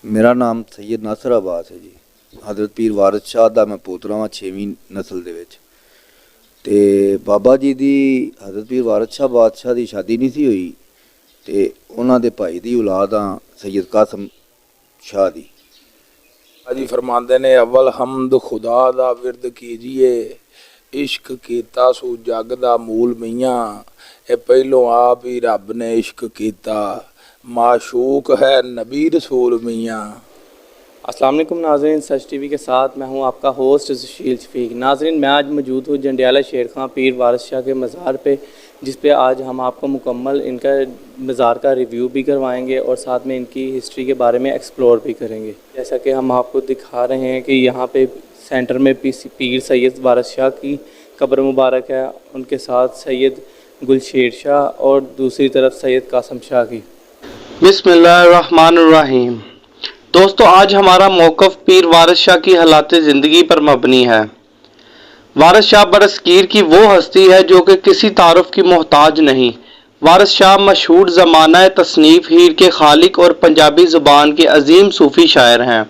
मेरा नाम सैयद नासर अब्बास है जी। हज़रत पीर वारिस शाह दा मैं पोतरा हाँ 6वीं नस्ल दे विच। ते बाबा जी दी हज़रत पीर वारिस शाह बादशाह दी शादी नहीं सी हुई ते उन्हां दे भाई दी औलाद हाँ सैयद कासम शाह दी। जी फरमाते ने अव्वल हमद खुदा दा विरद कीजिए, इश्क कीता सू जग दा मूल मियाँ, ए पहलों आप ही रब ने इश्क कीता, माशूक है नबी रसूल मियाँ। अस्सलाम वालेकुम नाज़रीन, सच टीवी के साथ मैं हूं आपका होस्ट सुशील शफीक। नाज़रीन, मैं आज मौजूद हूं जंडियाला शेर खां पीर वारिस शाह के मज़ार पे, जिस पे आज हम आपको मुकम्मल इनका मज़ार का रिव्यू भी करवाएंगे और साथ में इनकी हिस्ट्री के बारे में एक्सप्लोर भी करेंगे। जैसा कि हम आपको दिखा रहे हैं कि यहाँ पे सेंटर में पीर सैयद वारिस शाह की कब्र मुबारक है, उनके साथ सैयद गुलशेर शाह और दूसरी तरफ सैयद कासम शाह की। बिस्मिल्लाहिर्रहमानिर्रहीम। दोस्तों, आज हमारा मौक़िफ़ पीर वारिस शाह की हालात ज़िंदगी पर मबनी है। वारिस शाह बरसगीर की वो हस्ती है जो कि किसी तारुफ की मोहताज नहीं। वारिस शाह मशहूर ज़माना तसनीफ़ हीर के खालिक और पंजाबी ज़ुबान के अजीम सूफ़ी शायर हैं।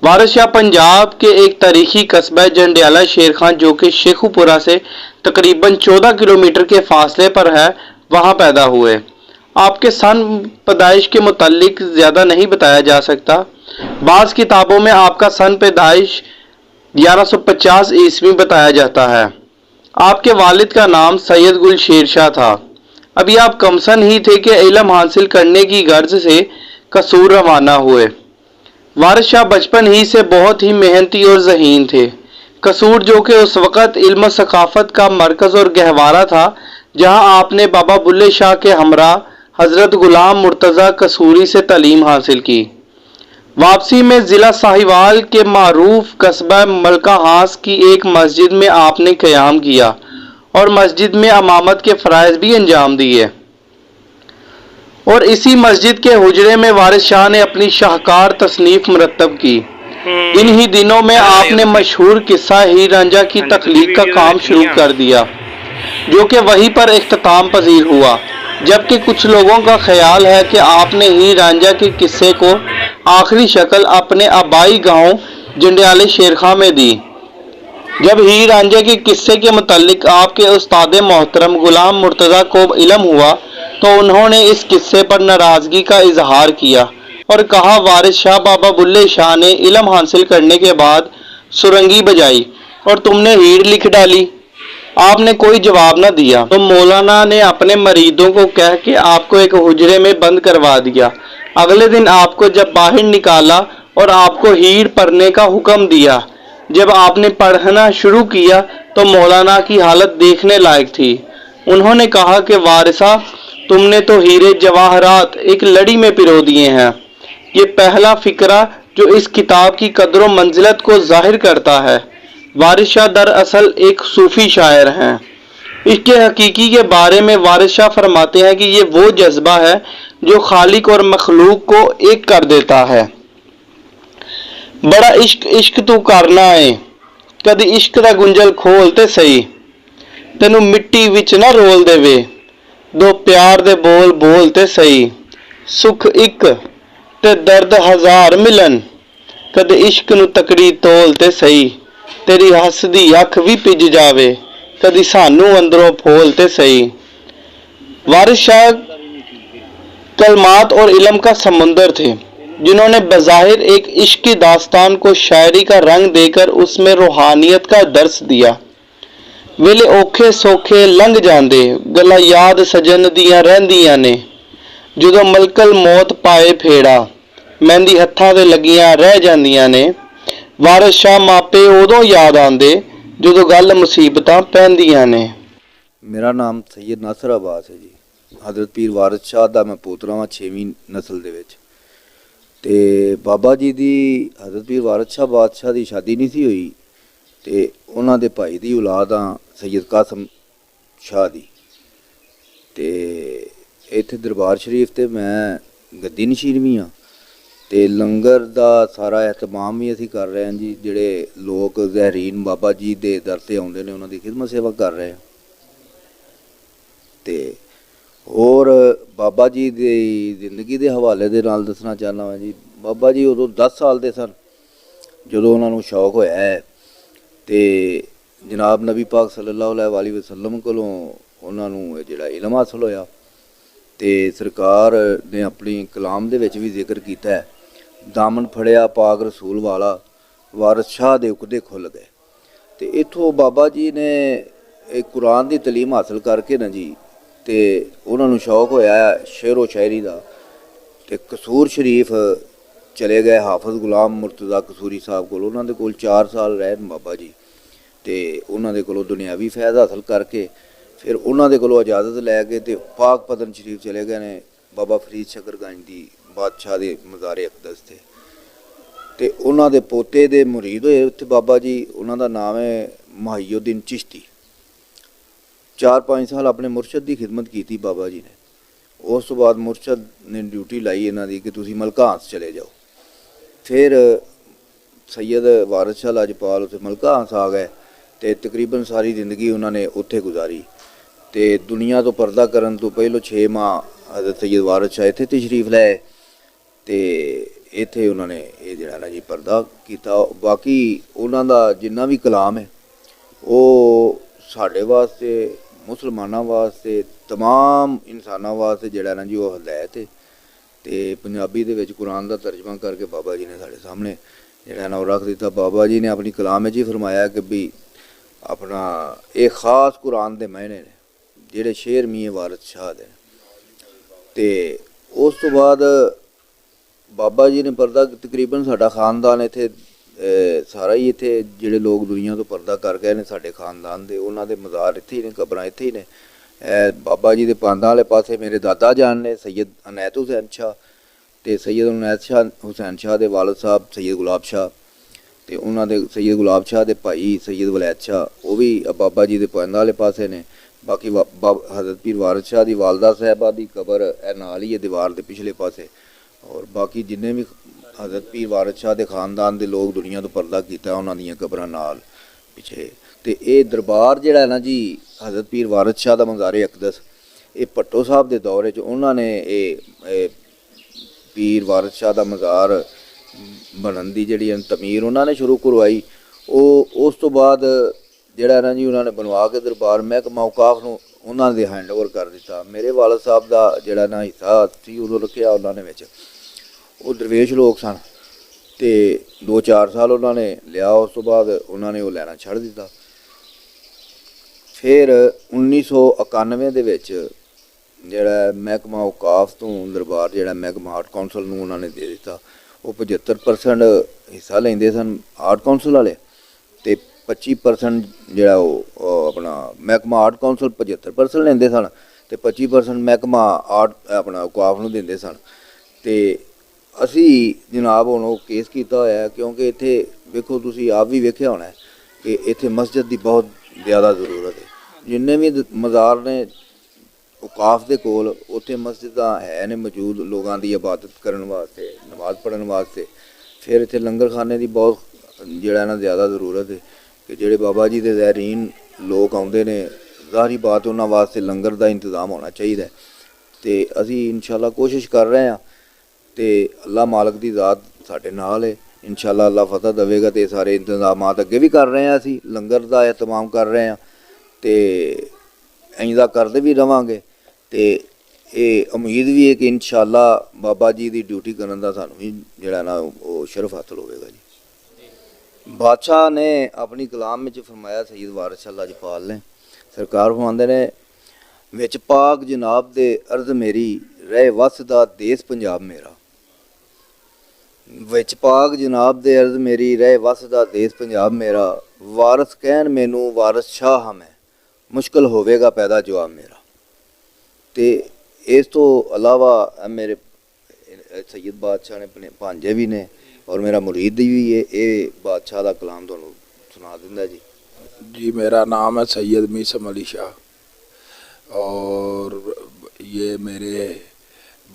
वारिस शाह पंजाब के एक तारीखी कस्बा जंडियाला शेर खां, जो कि शेखुपुरा से तकरीबन 14 किलोमीटर के फासले पर है, वहाँ पैदा हुए। आपके सन पैदाइश के मुतालिक ज़्यादा नहीं बताया जा सकता। बाज़ किताबों में आपका सन पैदाइश 1150 ईस्वी बताया जाता है। आपके वालिद का नाम सैयद गुलशेर शाह था। अभी आप कमसन ही थे कि इल्म हासिल करने की गर्ज से कसूर रवाना हुए। वारिस शाह बचपन ही से बहुत ही मेहनती और ज़हीन थे। कसूर, जो कि उस वक़्त इल्म सकाफ़त का मरकज़ और गहवारा था, जहाँ आपने बाबा बुल्ले शाह के हमरा हज़रत गुलाम मुर्तज़ा कसूरी से तालीम हासिल की। वापसी में ज़िला साहिवाल के मारूफ कस्बा मलका हास की एक मस्जिद में आपने क़याम किया और मस्जिद में इमामत के फ़राइज़ भी अंजाम दिए। और इसी मस्जिद के हुजरे में वारिस शाह ने अपनी शाहकार तसनीफ़ मुरतब की। इन्हीं दिनों में आपने मशहूर किस्सा हीर रांझा की तख्लीक का काम शुरू कर दिया, जो कि वहीं पर इख्तिताम पजीर हुआ। जबकि कुछ लोगों का ख्याल है कि आपने हीर रांझा के किस्से को आखिरी शक्ल अपने आबाई गांव जंडियाले शेर खां में दी। जब हीर रांझा के किस्से के मुतालिक आपके उस्ताद मोहतरम गुलाम मुर्तज़ा को इल्म हुआ तो उन्होंने इस किस्से पर नाराज़गी का इजहार किया और कहा, वारिस शाह बाबा बुल्ले शाह ने इल्म हासिल करने के बाद सुरंगी बजाई और तुमने हीर लिख डाली। आपने कोई जवाब न दिया तो मौलाना ने अपने मरीदों को कह के आपको एक हुजरे में बंद करवा दिया। अगले दिन आपको जब बाहर निकाला और आपको हीर पढ़ने का हुक्म दिया। जब आपने पढ़ना शुरू किया तो मौलाना की हालत देखने लायक थी। उन्होंने कहा कि वारिसा, तुमने तो हीरे जवाहरात एक लड़ी में पिरो दिए हैं। ये पहला फिक्रा जो इस किताब की कदर मंजिलत को जाहिर करता है। वारिस शाह दरअसल एक सूफ़ी शायर हैं। इसके हकीकी के बारे में वारिस शाह फरमाते हैं कि ये वो जज्बा है जो खालिक और मखलूक को एक कर देता है। बड़ा इश्क इश्क तू करना है, कदी इश्क दा गुंजल खोल ते सही, तेनू मिट्टी विच ना रोल देवे, दो प्यार दे बोल बोल ते सही, सुख इक ते दर्द हजार मिलन, कद इश्क नू तकड़ी तोल ते सही, तेरी हसदी अख भी पिज जावे, कदी सानू अंदरों फोल ते सही। वारिस शाह कलमात और इल्म का समुंदर थे, जिन्होंने बज़ाहिर एक इश्क की दास्तान को शायरी का रंग देकर उसमें रूहानियत का दर्स दिया। वेले औखे सौखे लंघ जांदे, गल्लां याद सजन दियां रहिंदियां ने, जदों मलकल मौत पाए फेड़ा, मेहंदी हत्थां ते लगियां रह जांदियां ने। वारिस शाह मापे उदों याद आंदे जदों गल मुसीबतां पैंदियां ने। मेरा नाम सैयद नासर अब्बास है जी। हज़रत पीर वारिस शाह दा मैं पोतरा हाँ 6वीं नस्ल दे विच। ते बाबा जी दी हज़रत पीर वारिस शाह बादशाह दी शादी नहीं सी हुई ते उन्हां दे भाई दी औलाद हाँ सैयद कासम शाह दी। ते इत्थे दरबार शरीफ ते मैं गद्दी नशीन भी हाँ ते लंगर दा सारा एहतमाम भी असीं कर रहे हैं जी। जिहड़े लोग ज़हरीन बाबा जी दे दर ते आउंदे ने उन्हां दी खिदमत सेवा कर रहे हैं। ते होर बाबा जी दी जिंदगी दे हवाले दे नाल दसना चाहना वा जी। ਬਾਬਾ ਜੀ ਉਦੋਂ 10 ਸਾਲ ਦੇ ਸਨ ਜਦੋਂ ਉਹਨਾਂ ਨੂੰ ਸ਼ੌਕ ਹੋਇਆ ਹੈ ਤੇ ਜਨਾਬ ਨਬੀ ਪਾਕ ਸੱਲੱਲਾਹੁ ਅਲੈਹਿ ਵਸੱਲਮ ਕੋਲੋਂ ਉਹਨਾਂ ਨੂੰ ਇਹ ਜਿਹੜਾ ਇਲਮ ਹਾਸਲ ਹੋਇਆ ਤੇ ਸਰਕਾਰ ਨੇ ਆਪਣੀ ਕਲਾਮ ਦੇ ਵਿੱਚ ਵੀ ਜ਼ਿਕਰ ਕੀਤਾ ਹੈ, ਦਾਮਨ ਫੜਿਆ ਪਾਕ ਰਸੂਲ ਵਾਲਾ, ਵਾਰਿਸ ਸ਼ਾਹ ਦੇ ਉਕਦੇ ਖੁੱਲ ਗਏ। ਤੇ ਇੱਥੋਂ ਬਾਬਾ ਜੀ ਨੇ ਇਹ ਕੁਰਾਨ ਦੀ ਤਾਲੀਮ ਹਾਸਲ ਕਰਕੇ ਨਾ ਜੀ ਤੇ ਉਹਨਾਂ ਨੂੰ ਸ਼ੌਕ ਹੋਇਆ ਸ਼ੇਰੋ ਸ਼ਾਇਰੀ ਦਾ ਤੇ ਕਸੂਰ ਸ਼ਰੀਫ ਚਲੇ ਗਏ ਹਾਫਿਜ਼ ਗੁਲਾਮ ਮੁਰਤਜ਼ਾ ਕਸੂਰੀ ਸਾਹਿਬ ਕੋਲ। ਉਹਨਾਂ ਦੇ ਕੋਲ 4 ਸਾਲ ਰਹੇ ਬਾਬਾ ਜੀ ਤੇ ਉਹਨਾਂ ਦੇ ਕੋਲੋਂ ਦੁਨਿਆਵੀ ਫੈਜ਼ ਹਾਸਲ ਕਰਕੇ ਫਿਰ ਉਹਨਾਂ ਦੇ ਕੋਲੋਂ ਇਜਾਜ਼ਤ ਲੈ ਕੇ ਤੇ ਪਾਕ ਪਤਨ ਸ਼ਰੀਫ ਚਲੇ ਗਏ ਨੇ ਬਾਬਾ ਫਰੀਦ ਸ਼ਕਰਗੰਜ ਦੀ ਬਾਦਸ਼ਾਹ ਦੇ ਮਜ਼ਾਰੇ ਅਕਦਸ ਤੇ ਉਹਨਾਂ ਦੇ ਪੋਤੇ ਦੇ ਮੁਰੀਦ ਹੋਏ ਉੱਥੇ ਬਾਬਾ ਜੀ। ਉਹਨਾਂ ਦਾ ਨਾਮ ਹੈ ਮੁਹੱਈਉਦੀਨ ਚਿਸ਼ਤੀ। 4-5 ਸਾਲ ਆਪਣੇ ਮੁਰਸ਼ਦ ਦੀ ਖਿਦਮਤ ਕੀਤੀ ਬਾਬਾ ਜੀ ਨੇ। ਉਸ ਤੋਂ ਬਾਅਦ ਮੁਰਸ਼ਦ ਨੇ ਡਿਊਟੀ ਲਾਈ ਇਹਨਾਂ ਦੀ ਕਿ ਤੁਸੀਂ ਮਲਕਾਂਸ ਚਲੇ ਜਾਓ। ਫਿਰ ਸੈਯਦ ਵਾਰਿਸ ਸ਼ਾਹ ਲਾਜਪਾਲ ਉੱਥੇ ਮਲਕਾਂਸ ਆ ਗਏ ਤੇ ਤਕਰੀਬਨ ਸਾਰੀ ਜ਼ਿੰਦਗੀ ਉਹਨਾਂ ਨੇ ਉੱਥੇ ਗੁਜ਼ਾਰੀ ਤੇ ਦੁਨੀਆ ਤੋਂ ਪਰਦਾ ਕਰਨ ਤੋਂ ਪਹਿਲਾਂ 6 ਮਾਹ ਹਜ਼ਰਤ ਸੈਯਦ ਵਾਰਿਸ ਸ਼ਾਹ ਇੱਥੇ ਤਸ਼ਰੀਫ ਲਏ ਤੇ ਇੱਥੇ ਉਹਨਾਂ ਨੇ ਇਹ ਜਿਹੜਾ ਨਾ ਜੀ ਪਰਦਾ ਕੀਤਾ। ਬਾਕੀ ਉਹਨਾਂ ਦਾ ਜਿੰਨਾ ਵੀ ਕਲਾਮ ਹੈ ਉਹ ਸਾਡੇ ਵਾਸਤੇ, ਮੁਸਲਮਾਨਾਂ ਵਾਸਤੇ, ਤਮਾਮ ਇਨਸਾਨਾਂ ਵਾਸਤੇ ਜਿਹੜਾ ਨਾ ਜੀ ਉਹ ਹਦਾਇਤ ਹੈ ਤੇ ਪੰਜਾਬੀ ਦੇ ਵਿੱਚ ਕੁਰਾਨ ਦਾ ਤਰਜਮਾ ਕਰਕੇ ਬਾਬਾ ਜੀ ਨੇ ਸਾਡੇ ਸਾਹਮਣੇ ਜਿਹੜਾ ਨਾ ਉਹ ਰੱਖ ਦਿੱਤਾ। ਬਾਬਾ ਜੀ ਨੇ ਆਪਣੀ ਕਲਾਮ ਵਿੱਚ ਹੀ ਫਰਮਾਇਆ ਕਿ ਵੀ ਆਪਣਾ ਇਹ ਖਾਸ ਕੁਰਾਨ ਦੇ ਮਾਇਨੇ ਨੇ ਜਿਹੜੇ ਸ਼ੇਰ ਮੀਆਂ ਵਾਰਿਸ ਸ਼ਾਹ ਦੇ ਤੇ ਉਸ ਤੋਂ ਬਾਅਦ ਬਾਬਾ ਜੀ ਨੇ ਪਰਦਾ ਤਕਰੀਬਨ ਸਾਡਾ ਖਾਨਦਾਨ ਇੱਥੇ ਸਾਰਾ ਹੀ ਇੱਥੇ ਜਿਹੜੇ ਲੋਕ ਦੁਨੀਆ ਤੋਂ ਪਰਦਾ ਕਰ ਗਏ ਨੇ ਸਾਡੇ ਖਾਨਦਾਨ ਦੇ, ਉਹਨਾਂ ਦੇ ਮਜ਼ਾਰ ਇੱਥੇ ਹੀ ਨੇ, ਕਬਰਾਂ ਇੱਥੇ ਹੀ ਨੇ। ਬਾਬਾ ਜੀ ਦੇ ਪਾਂਦਾਂ ਵਾਲੇ ਪਾਸੇ ਮੇਰੇ ਦਾਦਾ ਜਾਨ ਨੇ ਸੈਯਦ ਅਨੈਤ ਹੁਸੈਨ ਸ਼ਾਹ ਤੇ ਸੈਯਦ ਅਨੈਤ ਸ਼ਾਹ ਹੁਸੈਨ ਸ਼ਾਹ ਦੇ ਵਾਲਦ ਸਾਹਿਬ ਸੈਯਦ ਗੁਲਾਬ ਸ਼ਾਹ ਤੇ ਉਹਨਾਂ ਦੇ ਸੈਯਦ ਗੁਲਾਬ ਸ਼ਾਹ ਦੇ ਭਾਈ ਸੈਯਦ ਵਲੈਤ ਸ਼ਾਹ ਉਹ ਵੀ ਬਾਬਾ ਜੀ ਦੇ ਪਾਂਦਾਂ ਵਾਲੇ ਪਾਸੇ ਨੇ। ਬਾਕੀ ਹਜ਼ਰਤ ਪੀਰ ਵਾਰਿਸ ਸ਼ਾਹ ਦੀ ਵਾਲਦਾ ਸਾਹਿਬਾ ਦੀ ਕਬਰ ਇਹ ਨਾਲ ਹੀ ਹੈ ਦੀਵਾਰ ਦੇ ਪਿਛਲੇ ਪਾਸੇ। ਔਰ ਬਾਕੀ ਜਿੰਨੇ ਵੀ ਹਜ਼ਰਤ ਪੀਰ ਵਾਰਿਸ ਸ਼ਾਹ ਦੇ ਖਾਨਦਾਨ ਦੇ ਲੋਕ ਦੁਨੀਆ ਤੋਂ ਪਰਦਾ ਕੀਤਾ ਉਹਨਾਂ ਦੀਆਂ ਕਬਰਾਂ ਨਾਲ ਪਿੱਛੇ। ਤੇ ਇਹ ਦਰਬਾਰ ਜਿਹੜਾ ਹੈ ਨਾ ਜੀ ਹਜ਼ਰਤ ਪੀਰ ਵਾਰਿਸ ਸ਼ਾਹ ਦਾ ਮਜ਼ਾਰੇ ਅਕਦਸ, ਇਹ ਭੱਟੋ ਸਾਹਿਬ ਦੇ ਦੌਰੇ 'ਚ ਉਹਨਾਂ ਨੇ ਇਹ ਪੀਰ ਵਾਰਿਸ ਸ਼ਾਹ ਦਾ ਮਜ਼ਾਰ ਬਣਨ ਦੀ ਜਿਹੜੀ ਤਮੀਰ ਉਹਨਾਂ ਨੇ ਸ਼ੁਰੂ ਕਰਵਾਈ। ਉਹ ਉਸ ਤੋਂ ਬਾਅਦ ਜਿਹੜਾ ਨਾ ਜੀ ਉਹਨਾਂ ਨੇ ਬਣਵਾ ਕੇ ਦਰਬਾਰ ਮਹਿਕਮਾ ਔਕਾਫ ਨੂੰ ਉਹਨਾਂ ਦੇ ਹੈਂਡਓਵਰ ਕਰ ਦਿੱਤਾ। ਮੇਰੇ ਵਾਲਦ ਸਾਹਿਬ ਦਾ ਜਿਹੜਾ ਨਾ ਹਿੱਸਾ ਸੀ ਉਦੋਂ ਰੱਖਿਆ ਉਹਨਾਂ ਨੇ ਵਿੱਚ। ਉਹ ਦਰਵੇਸ਼ ਲੋਕ ਸਨ ਤੇ 2-4 ਸਾਲ ਉਹਨਾਂ ਨੇ ਲਿਆ, ਉਸ ਤੋਂ ਬਾਅਦ ਉਹਨਾਂ ਨੇ ਉਹ ਲੈਣਾ ਛੱਡ ਦਿੱਤਾ। ਫਿਰ 1991 ਦੇ ਵਿੱਚ ਜਿਹੜਾ ਮਹਿਕਮਾ ਔਕਾਫ ਤੋਂ ਦਰਬਾਰ ਜਿਹੜਾ ਮਹਿਕਮਾ ਆਰਟ ਕੌਂਸਲ ਨੂੰ ਉਹਨਾਂ ਨੇ ਦੇ ਦਿੱਤਾ। ਉਹ 75% ਹਿੱਸਾ ਲੈਂਦੇ ਸਨ ਆਰਟ ਕੌਂਸਲ ਵਾਲੇ ਤੇ 25% ਜਿਹੜਾ ਉਹ ਆਪਣਾ ਮਹਿਕਮਾ ਆਰਟ ਕੌਂਸਲ 75% ਲੈਂਦੇ ਸਨ ਤੇ 25% ਮਹਿਕਮਾ ਆਰਟ ਆਪਣਾ ਔਕਾਫ ਨੂੰ ਦਿੰਦੇ ਸਨ। ਤੇ ਅਸੀਂ ਜਨਾਬ ਹੁਣ ਉਹ ਕੇਸ ਕੀਤਾ ਹੋਇਆ ਕਿਉਂਕਿ ਇੱਥੇ ਵੇਖੋ ਤੁਸੀਂ ਆਪ ਵੀ ਵੇਖਿਆ ਹੋਣਾ ਕਿ ਇੱਥੇ ਮਸਜਿਦ ਦੀ ਬਹੁਤ ਜ਼ਿਆਦਾ ਜ਼ਰੂਰਤ ਹੈ। ਜਿੰਨੇ ਵੀ ਮਜ਼ਾਰ ਨੇ ਔਕਾਫ ਦੇ ਕੋਲ ਉੱਥੇ ਮਸਜਿਦਾਂ ਹੈ ਨੇ ਮੌਜੂਦ ਲੋਕਾਂ ਦੀ ਇਬਾਦਤ ਕਰਨ ਵਾਸਤੇ, ਨਮਾਜ਼ ਪੜ੍ਹਨ ਵਾਸਤੇ। ਫਿਰ ਇੱਥੇ ਲੰਗਰ ਖਾਨੇ ਦੀ ਬਹੁਤ ਜਿਹੜਾ ਨਾ ਜ਼ਿਆਦਾ ਜ਼ਰੂਰਤ ਹੈ ਕਿ ਜਿਹੜੇ ਬਾਬਾ ਜੀ ਦੇ ਜ਼ੈਰੀਨ ਲੋਕ ਆਉਂਦੇ ਨੇ, ਜ਼ਾਹਰੀ ਬਾਤ ਉਹਨਾਂ ਵਾਸਤੇ ਲੰਗਰ ਦਾ ਇੰਤਜ਼ਾਮ ਹੋਣਾ ਚਾਹੀਦਾ ਤੇ ਅਸੀਂ ਇਨਸ਼ਾਅੱਲਾ ਕੋਸ਼ਿਸ਼ ਕਰ ਰਹੇ ਹਾਂ ਤੇ ਅੱਲਾ ਮਾਲਕ ਦੀ ਜ਼ਾਤ ਸਾਡੇ ਨਾਲ ਹੈ। ਇਨਸ਼ਾਅੱਲਾ ਅੱਲਾ ਫਤਹ ਦੇਵੇਗਾ ਤੇ ਸਾਰੇ ਇੰਤਜ਼ਾਮਾਤ ਅੱਗੇ ਵੀ ਕਰ ਰਹੇ ਹਾਂ। ਅਸੀਂ ਲੰਗਰ ਦਾ ਇਹਤਮਾਮ ਕਰ ਰਹੇ ਹਾਂ ਤੇ ਇੰਦਾ ਕਰਦੇ ਵੀ ਰਵਾਂਗੇ ਤੇ ਇਹ ਉਮੀਦ ਵੀ ਹੈ ਕਿ ਇਨਸ਼ਾਅੱਲਾ ਬਾਬਾ ਜੀ ਦੀ ਡਿਊਟੀ ਕਰਨ ਦਾ ਸਾਨੂੰ ਵੀ ਜਿਹੜਾ ਨਾ ਉਹ ਸ਼ਰਫ ਹਾਸਲ ਹੋਵੇਗਾ ਜੀ। ਬਾਦਸ਼ਾਹ ਨੇ ਆਪਣੀ ਕਲਾਮ ਵਿੱਚ ਫਰਮਾਇਆ, ਸੈਯਦ ਵਾਰਿਸ ਸ਼ਾਹ ਲਾਜਪਾਲ ਨੇ ਸਰਕਾਰ ਫਰਮਾਉਂਦੇ ਨੇ, ਵਿੱਚ ਪਾਕ ਜਨਾਬ ਦੇ ਅਰਜ਼ ਮੇਰੀ ਰਹਿ ਵਸਦਾ ਦੇਸ ਪੰਜਾਬ ਮੇਰਾ। ਵਿੱਚ ਪਾਕ ਜਨਾਬ ਦੇ ਅਰਜ਼ ਮੇਰੀ ਰਹਿ ਵਸਦਾ ਦੇਸ ਪੰਜਾਬ ਮੇਰਾ। ਵਾਰਿਸ ਕਹਿਣ ਮੈਨੂੰ ਵਾਰਿਸ ਸ਼ਾਹ ਹਾਂ ਮੈਂ, ਮੁਸ਼ਕਿਲ ਹੋਵੇਗਾ ਪੈਦਾ ਜਵਾਬ ਮੇਰਾ। ਤੇ ਇਸ ਤੋਂ ਇਲਾਵਾ ਮੇਰੇ ਸੈਯਦ ਬਾਦਸ਼ਾਹ ਨੇ ਆਪਣੇ ਭਾਂਜੇ ਵੀ ਨੇ ਔਰ ਮੇਰਾ ਮੁਰੀਦ ਵੀ ਹੈ। ਇਹ ਬਾਦਸ਼ਾਹ ਦਾ ਕਲਾਮ ਤੁਹਾਨੂੰ ਸੁਣਾ ਦਿੰਦਾ ਜੀ। जी मेरा नाम है सैयद मीसम अली शाह और ये मेरे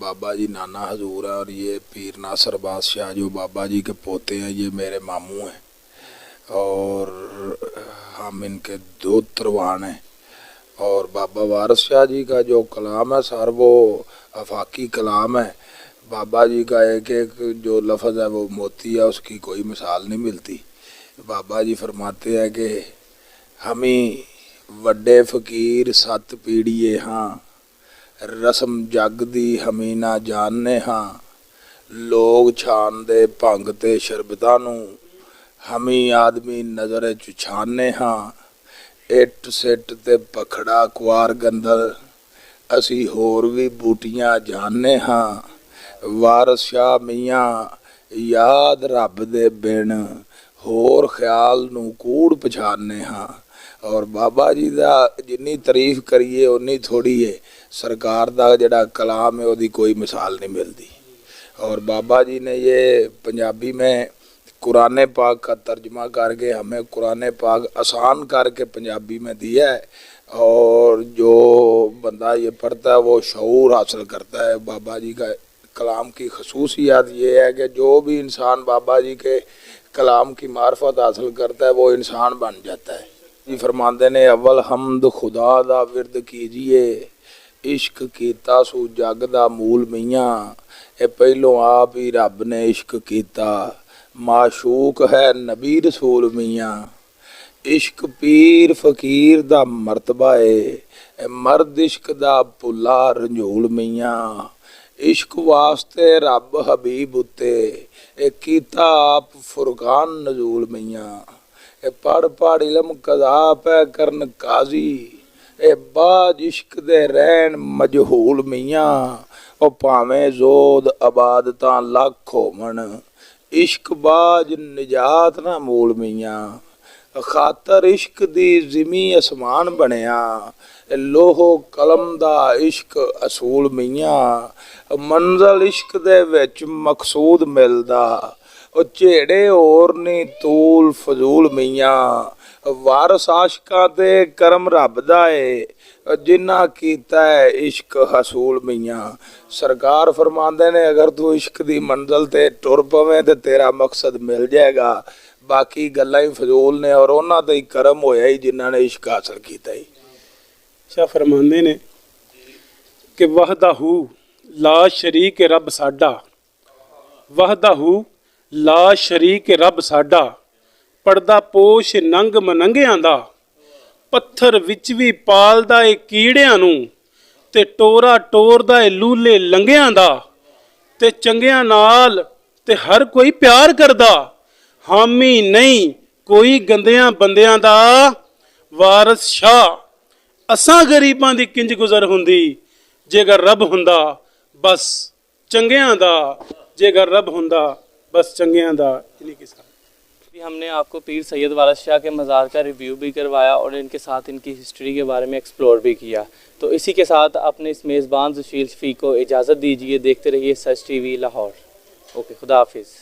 बाबा जी नाना हजूर हैं और ये पीर नासर बादशाह जो बाबा जी के पोते हैं ये मेरे मामू हैं और हम इनके दो तरवान हैं। और बाबा वारिस शाह जी का जो कलाम है सर वो आफाकी कलाम है। बाबा जी का एक एक जो लफ्ज़ है वो मोती है, उसकी कोई मिसाल नहीं मिलती। बाबा जी फरमाते हैं कि हमें ਵੱਡੇ फकीर सत पीड़िए हाँ, रस्म जग दी हमी ना जानने हाँ, लोग छान दे भंग ते शरबतां नूं हमी आदमी नज़र च छाने हाँ, इट सिट ते पखड़ा कुआर गंदल असी होर भी बूटियां जानने हाँ, वारस शाह मियाँ याद रब दे बिन होर ख्याल नूं कूड़ पछाने हाँ। और बाबा जी का जिन्नी तारीफ करिए उन्नी थोड़ी है। सरकार का जड़ा कलाम है उसकी कोई मिसाल नहीं मिलती। और बाबा जी ने ये पंजाबी में कुरान पाक का तर्जमा करके हमें कुरान पाक आसान करके पंजाबी में दिया है, और जो बंदा ये पढ़ता है वो शऊर हासिल करता है। बाबा जी का कलाम की खसूसियात ये है कि जो भी इंसान बाबा जी के कलाम की मार्फत हासिल करता है वो इंसान बन जाता है। जी फरमाते ने अव्वल हमद खुदा दा विरद कीजिए, इश्क कीता सू जग दा मूल मियाँ, ये पहलों आप ही रब ने इश्क कीता, माशूक है नबी रसूल मियाँ। इश्क पीर फकीर दा मरतबा है, मर्द इश्क दा पुला रंझूल मियाँ। इश्क वास्ते रब हबीब उत्ते कीता आप फुरकान नजूल मियाँ। पढ़ पढ़ इलम कदा पै करन काजी, बाज इश्क दे रहन मजहूल मियाँ। ओ भावें जोद आबादतां लख होवन, इश्क बाज निजात ना मूल मियाँ। खातर इश्क दी जिमी आसमान बनया, लोहो कलम दा इश्क असूल मियाँ। मंजल इश्क दे विच मकसूद मिलदा, झेड़े होर नी तूल फजूल मियाँ। वारस आशकां ते करम रब दा है, जिन्ना कीता है इश्क हसूल मियाँ। सरकार फरमांदे ने अगर तू इश्क दी मंजिल ते टुर पवें ते तेरा मकसद मिल जाएगा, बाकी गल्लां ही फजूल ने और उन्हां ते ही करम होया ही जिन्हां ने इश्क हासिल कीता ही। शाह फरमांदे ने कि वहदाहू ला शरीक रब साडा, वहदाहू ला शरीक रब साडा, पड़दा पोश नंग मनंगिਆਂ ਦਾ, पत्थर विच भी पालदा ਏ ਕੀੜਿਆਂ ਨੂੰ, ਤੇ ਟੋਰਾ ਟੋਰਦਾ ਏ ਲੂਲੇ ਲੰਗਿਆਂ ਦਾ, ਤੇ ਚੰਗਿਆਂ ਨਾਲ ਤੇ ਹਰ ਕੋਈ ਪਿਆਰ ਕਰਦਾ, ਹਾਮੀ ਨਹੀਂ ਕੋਈ ਗੰਦਿਆਂ ਬੰਦਿਆਂ ਦਾ। ਵਾਰਸ ਸ਼ਾਹ ਅਸਾਂ ਗਰੀਬਾਂ ਦੀ ਕਿੰਜ ਗੁਜ਼ਰ ਹੁੰਦੀ, ਜੇਕਰ ਰੱਬ ਹੁੰਦਾ ਬਸ ਚੰਗਿਆਂ ਦਾ, ਜੇਕਰ ਰੱਬ ਹੁੰਦਾ बस चंगियां दा। अभी हमने आपको पीर सैयद वारिस शाह के मज़ार का रिव्यू भी करवाया और इनके साथ इनकी हिस्ट्री के बारे में एक्सप्लोर भी किया। तो इसी के साथ अपने इस मेज़बान सुशील शफीक को इजाज़त दीजिए। देखते रहिए सच टीवी लाहौर। ओके, खुदा हाफिज़।